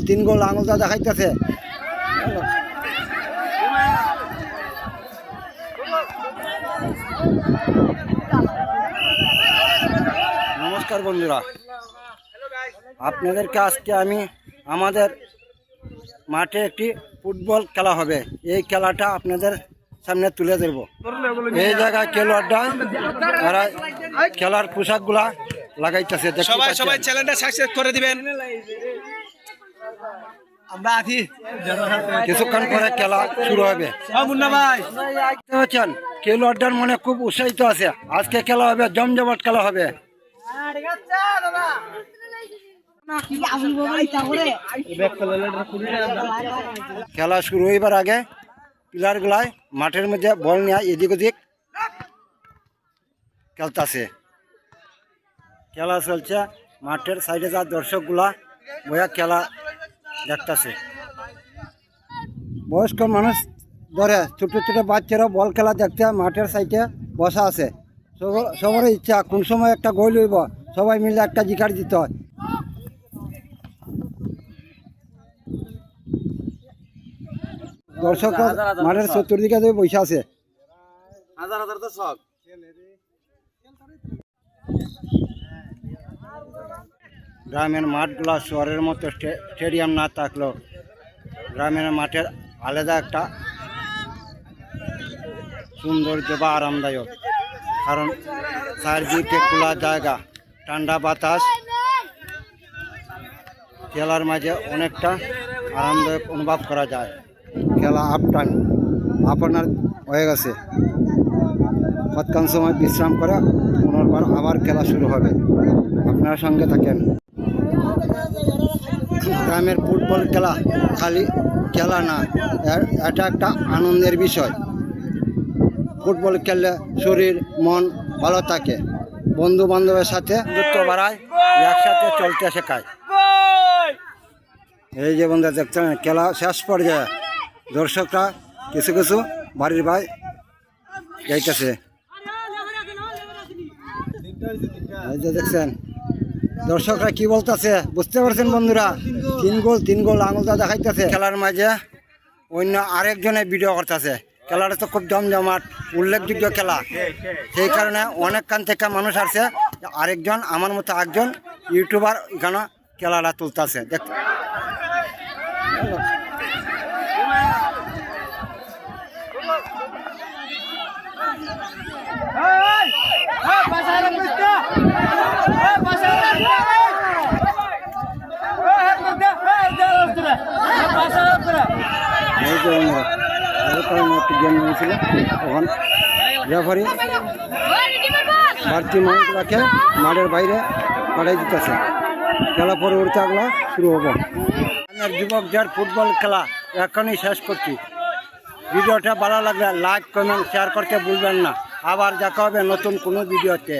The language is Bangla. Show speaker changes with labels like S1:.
S1: তিন গোল আঙুলটা দেখাইতেছে। নমস্কার বন্ধুরা, আপনাদেরকে আজকে আমি আমাদের মাঠে একটি ফুটবল খেলা হবে, এই খেলাটা আপনাদের সামনে তুলে ধরবো। এই জায়গায় খেলোয়াড়রা তারা খেলার পোশাকগুলা লাগাইতেছে।
S2: সবাই চ্যানেলটা সাবস্ক্রাইব করে দিবেন। আমরা আছি,
S1: কিছুক্ষণ পরে খেলা শুরু হবে। খেলোয়াড়দের মনে খুব উৎসাহিত আছে, আজকে খেলা হবে, জমজমাট খেলা হবে। খেলা শুরু হইবার আগে প্লেয়ার গুলাই মাঠের মধ্যে বল নিয়ে এদিক ওদিক খেলতেছে। খেলা চলছে, মাঠের সাইডে যা দর্শক গুলা বইয়া খেলা দেখতেছে। বয়স্ক মানুষ ধরে ছোট ছোট বাচ্চারা বল খেলা দেখতে মাঠের সাইডে বসা আছে। সবারই ইচ্ছা কোন সময় একটা গোল হইব, সবাই মিলে একটা জিকার দিতে হয়। দর্শকরা মাঠের চতুর্দিকে বসে আছে। গ্রামের মাঠগুলা শহরের মতো স্টেডিয়াম না থাকলেও গ্রামের মাঠের আলাদা একটা সৌন্দর্য বা আরামদায়ক, কারণ চারদিকে খোলা জায়গা, ঠান্ডা বাতাস, খেলার মাঝে অনেকটা আরামদায়ক অনুভব করা যায়। খেলা টাইম আপনার হয়ে গেছে, কতক্ষণ সময় বিশ্রাম করে পুনর্বার আবার খেলা শুরু হবে। আপনার সঙ্গে থাকেন। গ্রামের ফুটবল খেলা খালি খেলা না, এটা একটা আনন্দের বিষয়। ফুটবল খেললে শরীর মন ভালো থাকে, বন্ধু বান্ধবের সাথে বন্ধুত্ব বাড়ায়, একসাথে চলতে শেখায়। এই যে বন্ধু দেখছেন, খেলা শেষ পর্যায়ে দর্শকরা কিছু কিছু বাড়ির ভাই যাইতেছে। এই যে দেখছেন দর্শকরা কি বলতেছে, বুঝতে পারছেন বন্ধুরা? তিন গোল আঙুলটা দেখাইতেছে। খেলার মাঝে অন্য আরেকজনে ভিডিও করতেছে। খেলাটা তো খুব জমজমাট, উল্লেখযোগ্য খেলা, সেই কারণে অনেকখান থেকে মানুষ আসছে। আরেকজন আমার মতো একজন ইউটিউবার এখানে খেলাটা তুলতেছে। দেখ গেম নিয়েছিল, তখন রেফারি বাড়তি মানুষগুলাকে মাঠের বাইরে পাঠাই দিতেছে। খেলা পরবর্তী আগলা শুরু হবো। যুবকদের ফুটবল খেলা এখনই শেষ করছি। ভিডিওটা ভালো লাগলে লাইক কমেন্ট শেয়ার করতে ভুলবেন না। আবার দেখা হবে নতুন কোনো ভিডিওতে।